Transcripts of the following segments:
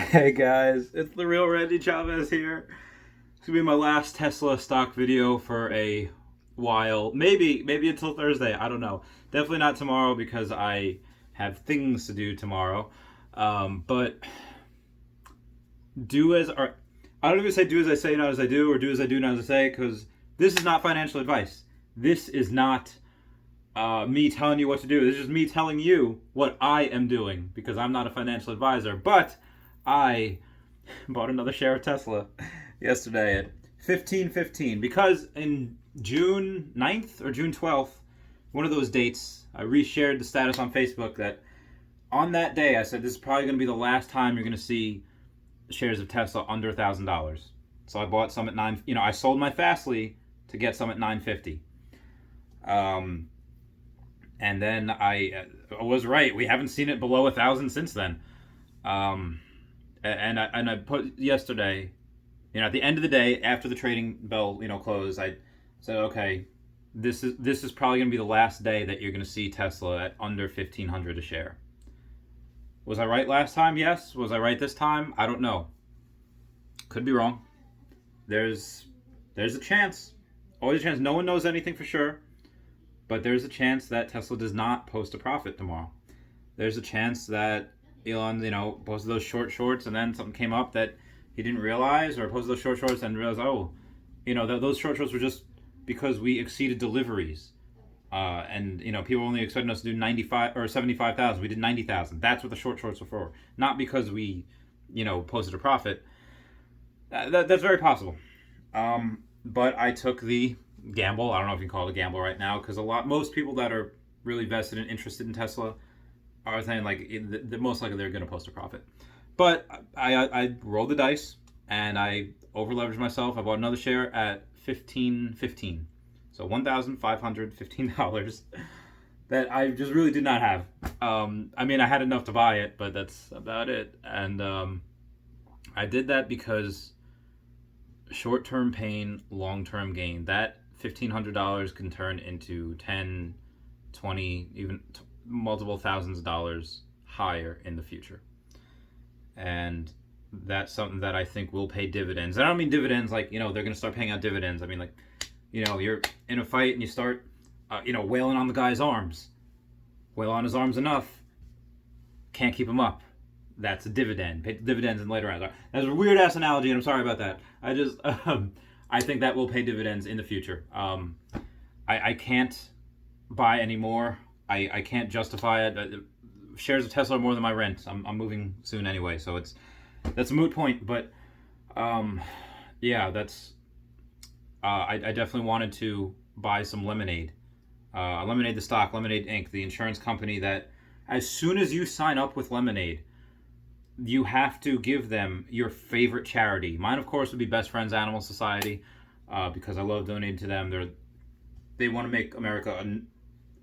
Hey guys, it's the real Randy Chavez here. It's gonna be my last Tesla stock video for a while. Maybe until Thursday. I don't know. Definitely not tomorrow because I have things to do tomorrow. But do as or I don't even say do as I say, not as I do, or do as I do, not as I say, because this is not financial advice. This is not me telling you what to do. This is just me telling you what I am doing because I'm not a financial advisor. But I bought another share of Tesla yesterday at 15.15 because in June 9th or June 12th, one of those dates, I reshared the status on Facebook that on that day I said this is probably going to be the last time you're going to see shares of Tesla under $1,000. So I bought some at nine. I sold my Fastly to get some at 950. Um, and then I was right. We haven't seen it below 1,000 since then. Um, and I put yesterday, at the end of the day after the trading bell, closed, I said, okay, this is probably going to be the last day that you're going to see Tesla at under 1,500 a share. Was I right last time? Yes. Was I right this time? I don't know. Could be wrong. There's a chance. Always a chance. No one knows anything for sure, but there's a chance that Tesla does not post a profit tomorrow. There's a chance that Elon, posted those shorts and then something came up that he didn't realize, or posted those shorts and realized, oh, those shorts were just because we exceeded deliveries. And people only expecting us to do 95 or 75,000. We did 90,000. That's what the shorts were for. Not because we, posted a profit. That's very possible. But I took the gamble. I don't know if you can call it a gamble right now, because most people that are really vested and interested in Tesla are saying like most likely they're going to post a profit. But I rolled the dice and I over leveraged myself. I bought another share at 15.15, so $1,515 that I just really did not have. I had enough to buy it, but that's about it. And I did that because short-term pain, long-term gain. That $1,500 can turn into 10, 20, even multiple thousands of dollars higher in the future. And that's something that I think will pay dividends. I don't mean dividends like, they're going to start paying out dividends. I mean, like, you're in a fight and you start, wailing on the guy's arms. Wail on his arms enough, can't keep him up. That's a dividend. Pay dividends in later rounds. That's a weird ass analogy, and I'm sorry about that. I think that will pay dividends in the future. I can't buy anymore. I can't justify it. Shares of Tesla are more than my rent. I'm moving soon anyway, so that's a moot point. But yeah, that's I definitely wanted to buy some Lemonade. Lemonade the stock, Lemonade Inc., the insurance company that as soon as you sign up with Lemonade, you have to give them your favorite charity. Mine, of course, would be Best Friends Animal Society, because I love donating to them. They want to make America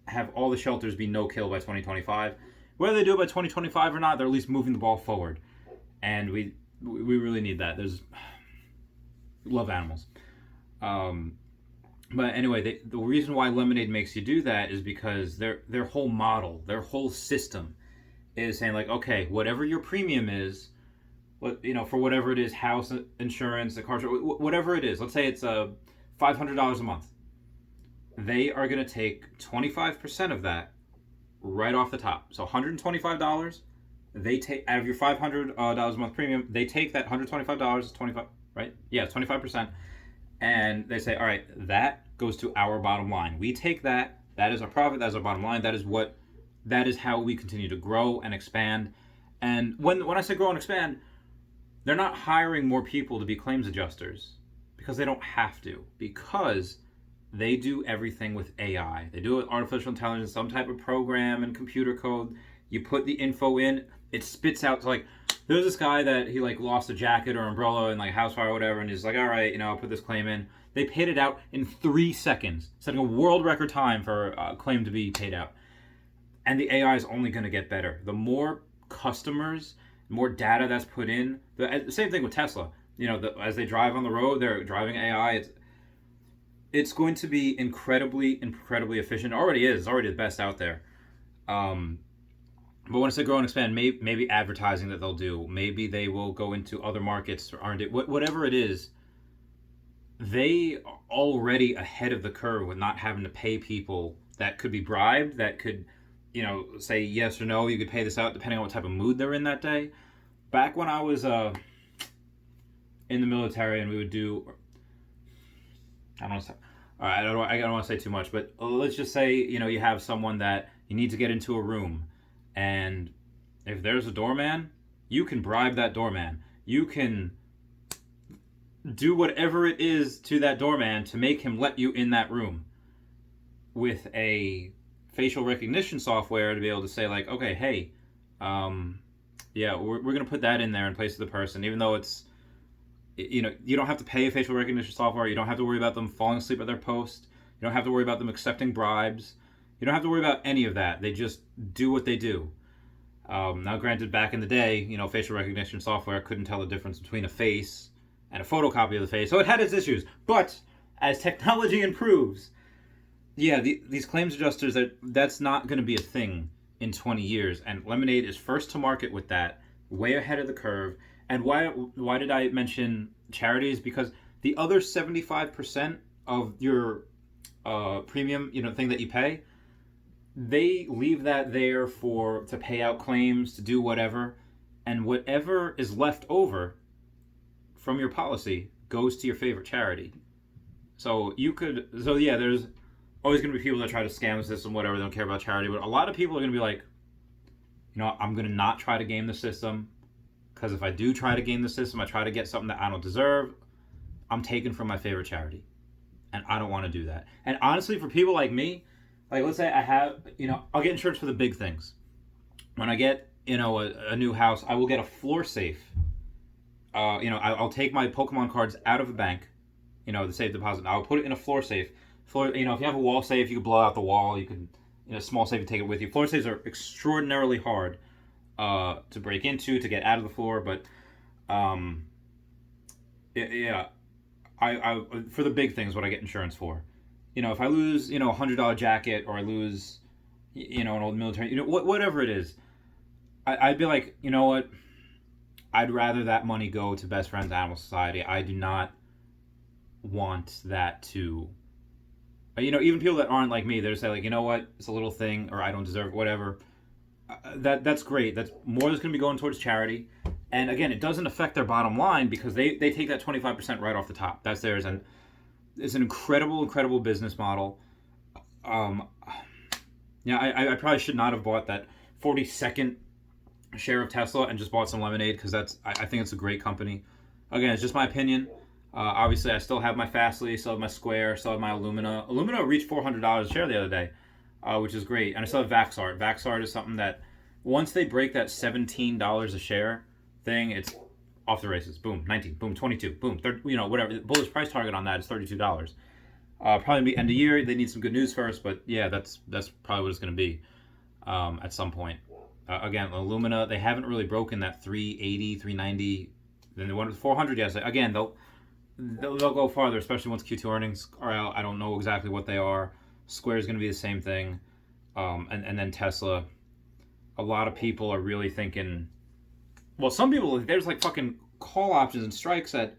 have all the shelters be no kill by 2025. Whether they do it by 2025 or not, they're at least moving the ball forward, and we really need that. Love animals. But anyway, the reason why Lemonade makes you do that is because their whole model, their whole system is saying like, okay, whatever your premium is, for whatever it is, house insurance, the car, whatever it is, let's say it's $500 a month. They are going to take 25% of that right off the top. So $125, they take out of your $500 a month premium. They take that $125, 25, right? Yeah, 25%, and they say, all right, that goes to our bottom line. We take that. That is our profit. That is our bottom line. That is how we continue to grow and expand. And when I say grow and expand, they're not hiring more people to be claims adjusters because they don't have to, because they do everything with AI. They do it with artificial intelligence, some type of program and computer code. You put the info in, it spits out. So like, there's this guy that he like lost a jacket or umbrella in like house fire or whatever, and he's like, all right, I'll put this claim in. They paid it out in 3 seconds, setting a world record time for a claim to be paid out. And the AI is only going to get better. The more customers, the more data that's put in. The same thing with Tesla. As they drive on the road, they're driving AI. It's going to be incredibly, incredibly efficient. It already is. It's already the best out there. But when I say grow and expand, maybe advertising that they'll do, maybe they will go into other markets or R&D, whatever it is. They are already ahead of the curve with not having to pay people that could be bribed, that could, say yes or no. You could pay this out depending on what type of mood they're in that day. Back when I was in the military, and we would do, I don't know. All right, I don't want to say too much, but let's just say you have someone that you need to get into a room, and if there's a doorman, you can bribe that doorman. You can do whatever it is to that doorman to make him let you in that room with a facial recognition software to be able to say like, okay, hey, yeah, we're going to put that in there in place of the person, even though it's, you don't have to pay a facial recognition software. You don't have to worry about them falling asleep at their post. You don't have to worry about them accepting bribes. You don't have to worry about any of that. They just do what they do. Now, granted, back in the day, facial recognition software couldn't tell the difference between a face and a photocopy of the face, so it had its issues. But as technology improves, yeah, these claims adjusters, that's not going to be a thing in 20 years. And Lemonade is first to market with that, way ahead of the curve. And why did I mention charities? Because the other 75% of your premium, thing that you pay, they leave that there to pay out claims, to do whatever, and whatever is left over from your policy goes to your favorite charity. So yeah, there's always going to be people that try to scam the system, whatever, they don't care about charity, but a lot of people are going to be like, I'm going to not try to game the system, because if I do try to game the system, I try to get something that I don't deserve, I'm taken from my favorite charity. And I don't want to do that. And honestly, for people like me, like let's say I have, I'll get insurance for the big things. When I get, a new house, I will get a floor safe. I'll take my Pokemon cards out of the bank, the safe deposit. I'll put it in a floor safe. If you have a wall safe, you can blow out the wall. You can, small safe, and take it with you. Floor safes are extraordinarily hard to break into, to get out of the floor, but yeah, I for the big things, what I get insurance for. If I lose, $100 jacket, or I lose, an old military, whatever it is, I'd be like, you know what? I'd rather that money go to Best Friends Animal Society. I do not want that to, even people that aren't like me, they're say like, you know what? It's a little thing, or I don't deserve it, whatever. That's great. That's more that's going to be going towards charity. And again, it doesn't affect their bottom line because they take that 25% right off the top. That's theirs. And it's an incredible business model. Yeah, I probably should not have bought that 42nd share of Tesla and just bought some Lemonade, because I think it's a great company. Again, it's just my opinion. Obviously, I still have my Fastly, still have my Square, still have my Illumina. Illumina reached $400 a share the other day, which is great. And I still have Vaxart. Vaxart is something that once they break that $17 a share thing, it's off the races. Boom, 19, boom, 22, boom, 30, whatever. The bullish price target on that is $32. Probably be end of year. They need some good news first, but yeah, that's probably what it's going to be at some point. Again, Illumina, they haven't really broken that 380, 390. Then they went with 400 yesterday. Again, they'll go farther, especially once Q2 earnings are out. I don't know exactly what they are. Square is going to be the same thing, and then Tesla. A lot of people are really thinking. Well, some people, there's like fucking call options and strikes at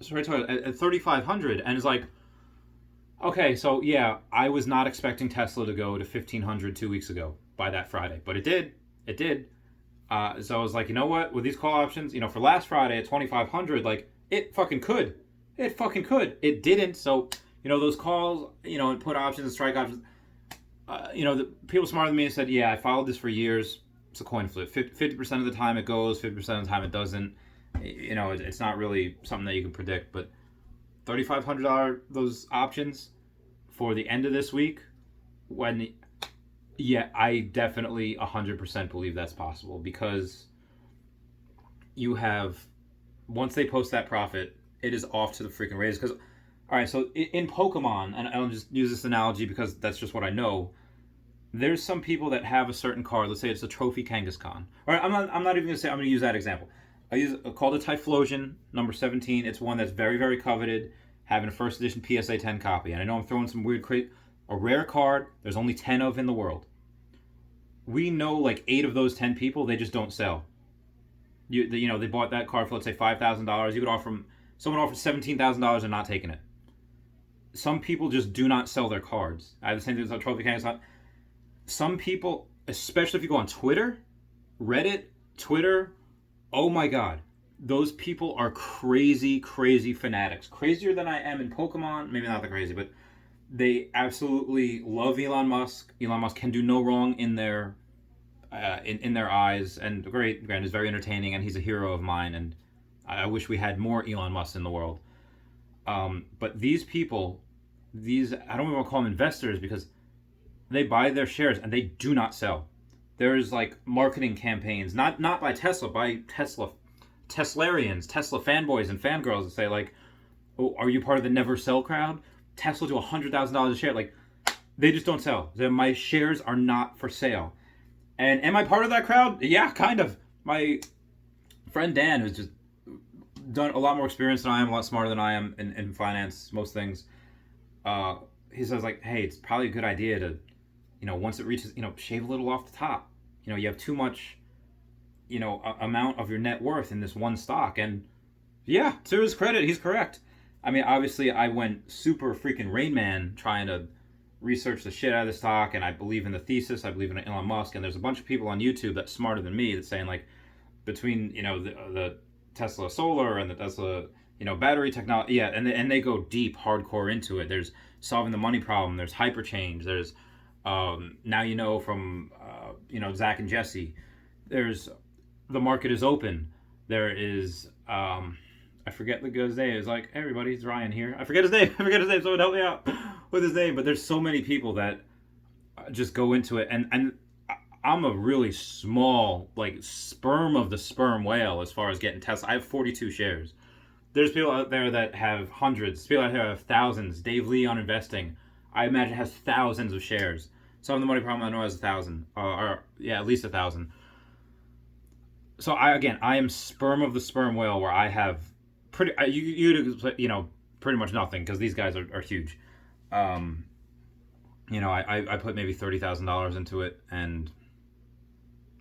3,500, and it's like, okay, so yeah, I was not expecting Tesla to go to 1,500 2 weeks ago by that Friday, but it did. It did. So I was like, you know what? With these call options, for last Friday at 2,500, like, it fucking could. It fucking could. It didn't. So, those calls, and put options and strike options, the people smarter than me said, yeah, I followed this for years. It's a coin flip. 50% of the time it goes, 50% of the time it doesn't. It's not really something that you can predict, but $3,500, those options for the end of this week, yeah, I definitely 100% believe that's possible, because you have, once they post that profit, it is off to the freaking races. Because, all right, so in Pokemon, and I'll just use this analogy because that's just what I know, there's some people that have a certain card. Let's say it's a Trophy Kangaskhan. All right, I'm not even going to say, I'm going to use that example. I called it Typhlosion, number 17. It's one that's very, very coveted, having a first edition PSA 10 copy. And I know I'm throwing some weird a rare card there's only 10 of in the world. we know like 8 of those 10 people, they just don't sell. They bought that car for, let's say, $5,000. You could offer them, someone offered $17,000 and not taking it. Some people just do not sell their cards. I have the same thing with Trophy Candy. Some people, especially if you go on Twitter, Reddit, Twitter, oh my God, those people are crazy, crazy fanatics. Crazier than I am in Pokemon. Maybe not that crazy, but they absolutely love Elon Musk. Elon Musk can do no wrong in their eyes, and Grant is very entertaining, and he's a hero of mine, and I wish we had more Elon Musk in the world. But these people, I don't even want to call them investors, because they buy their shares and they do not sell. There's like marketing campaigns, not by Tesla, by Teslarians, Tesla fanboys and fangirls that say like, "Oh, are you part of the never sell crowd? Tesla to $100,000 a share." Like, they just don't sell. My shares are not for sale. And am I part of that crowd? Yeah, kind of. My friend Dan, who's just done a lot more experience than I am, a lot smarter than I am in finance, most things. He says like, hey, it's probably a good idea to, once it reaches, shave a little off the top. You have too much, amount of your net worth in this one stock. And yeah, to his credit, he's correct. I mean, obviously I went super freaking Rain Man trying to research the shit out of the stock, and I believe in the thesis. I believe in Elon Musk, and there's a bunch of people on YouTube that's smarter than me that's saying like, between the Tesla solar and the Tesla battery technology, yeah, and they go deep, hardcore into it. There's solving the money problem. There's hyperchange. There's now from Zach and Jesse. There's the market is open. There is I forget the guy's name. It's like, hey, everybody, it's Ryan here. I forget his name. Someone help me out with his name. But there's so many people that just go into it. And I'm a really small, like, sperm of the sperm whale as far as getting Tesla. I have 42 shares. There's people out there that have hundreds. People out there have thousands. Dave Lee on Investing, I imagine, has thousands of shares. Some of the money problem I know has 1,000. At least 1,000. So I am sperm of the sperm whale, where I have pretty much nothing, because these guys are huge. I put maybe $30,000 into it,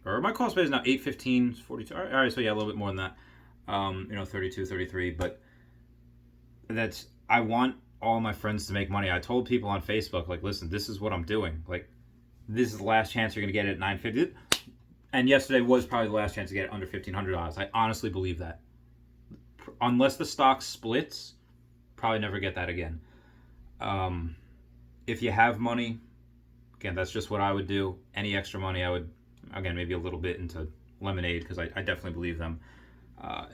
or my cost base is now 815, 42. All right, so yeah, a little bit more than that. 32, 33. But I want all my friends to make money. I told people on Facebook, like, listen, this is what I'm doing. Like, this is the last chance you're gonna get it at $950. And yesterday was probably the last chance to get it under $1,500. I honestly believe that. Unless the stock splits, probably never get that again. If you have money, again, that's just what I would do. Any extra money, I would, again, maybe a little bit into Lemonade, because I definitely believe them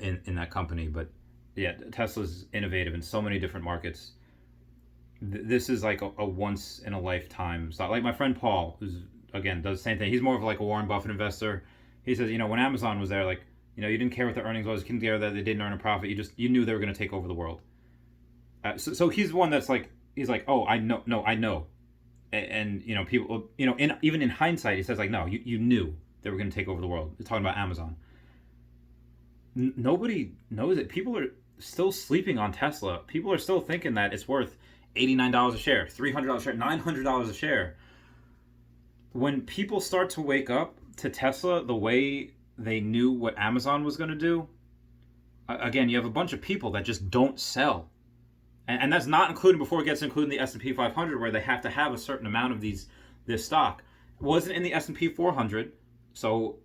in that company. But yeah, Tesla's innovative in so many different markets. This is like a once in a lifetime stock. Like my friend Paul, who's, again, does the same thing. He's more of like a Warren Buffett investor. He says, when Amazon was there, like, you didn't care what the earnings was. You didn't care that they didn't earn a profit. You knew they were going to take over the world. So he's one that's like, he's like, oh, I know. And people, even in hindsight, he says like, no, you knew they were going to take over the world. He's talking about Amazon. Nobody knows it. People are still sleeping on Tesla. People are still thinking that it's worth $89 a share, $300 a share, $900 a share. When people start to wake up to Tesla the way they knew what Amazon was going to do, again, you have a bunch of people that just don't sell. And that's not included before it gets included in the S&P 500, where they have to have a certain amount of this stock. It wasn't in the S&P 400, so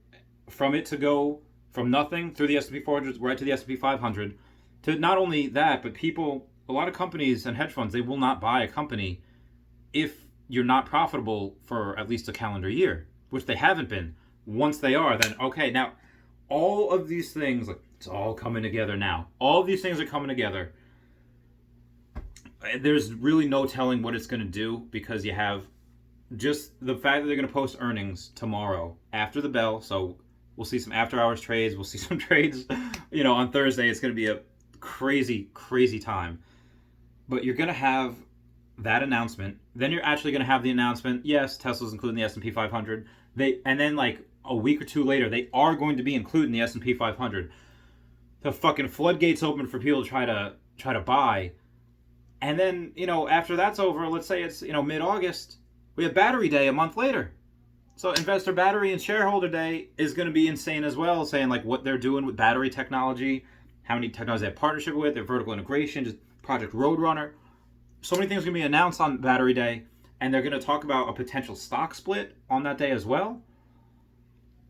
from it to go from nothing through the S&P 400 right to the S&P 500, to not only that, but a lot of companies and hedge funds, they will not buy a company if you're not profitable for at least a calendar year, which they haven't been. Once they are, then okay, now all of these things, like, it's all coming together now. All of these things are coming together. There's really no telling what it's going to do, because you have just the fact that they're going to post earnings tomorrow after the bell. So we'll see some after hours trades. We'll see some trades, on Thursday. It's going to be a crazy, crazy time. But you're going to have that announcement. Then you're actually going to have the announcement. Yes, Tesla's including the S&P 500. And then like a week or two later, they are going to be including the S&P 500. The fucking floodgates open for people to try to buy. And then, after that's over, let's say it's, mid-August, we have Battery Day a month later. So Investor Battery and Shareholder Day is going to be insane as well, saying like what they're doing with battery technology, how many technologies they have partnership with, their vertical integration, just Project Roadrunner. So many things are going to be announced on Battery Day, and they're going to talk about a potential stock split on that day as well.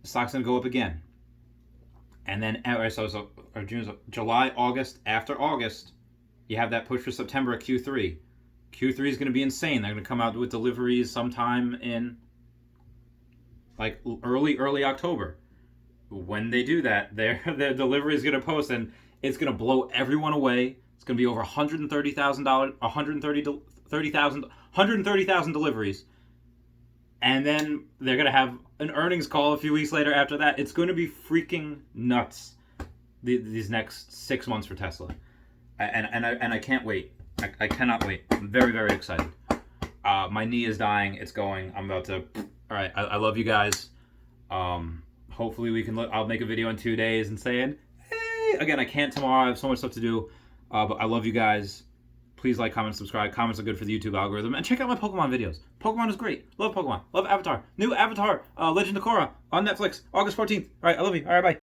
The stock's going to go up again. And then, July, August, after August, you have that push for September at Q3. Q3 is going to be insane. They're going to come out with deliveries sometime in like early October. When they do that, their delivery is going to post, and it's going to blow everyone away. It's going to be over $130,000 deliveries, and then they're going to have an earnings call a few weeks later after that. It's going to be freaking nuts. These next 6 months for Tesla, and I can't wait. I cannot wait. I'm very, very excited. My knee is dying. It's going. I'm about to. All right. I love you guys. Hopefully we can. I'll make a video in 2 days and saying, hey. Again, I can't tomorrow. I have so much stuff to do. But I love you guys. Please like, comment, subscribe. Comments are good for the YouTube algorithm. And check out my Pokemon videos. Pokemon is great. Love Pokemon. Love Avatar. New Avatar. Legend of Korra on Netflix. August 14th. All right. I love you. All right. Bye.